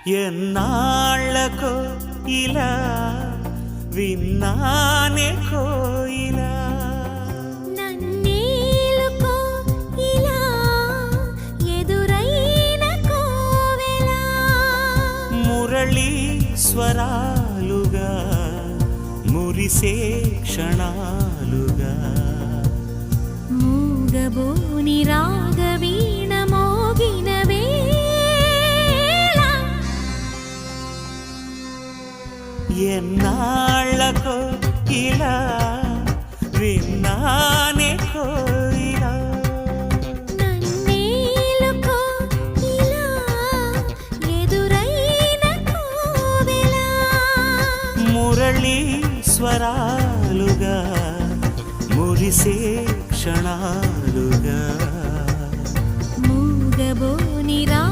ఎన్నాళ్ళకో ఇలా విన్నానే కోయిలా నన్నేలుకో ఇలా ఎదురైన కోవెలా మురళీ స్వరాలుగా మురిసే క్షణాలుగా మూగబోని రాగవీణ మోగిన వేళ ఎన్నాళ్ళకో ఇలా విన్నానే కోయిలా నన్నేలుకో ఇలా ఎదురైన కోవెలా మురళీ స్వరాలుగా మురిసే క్షణాలుగా మూగబోని రా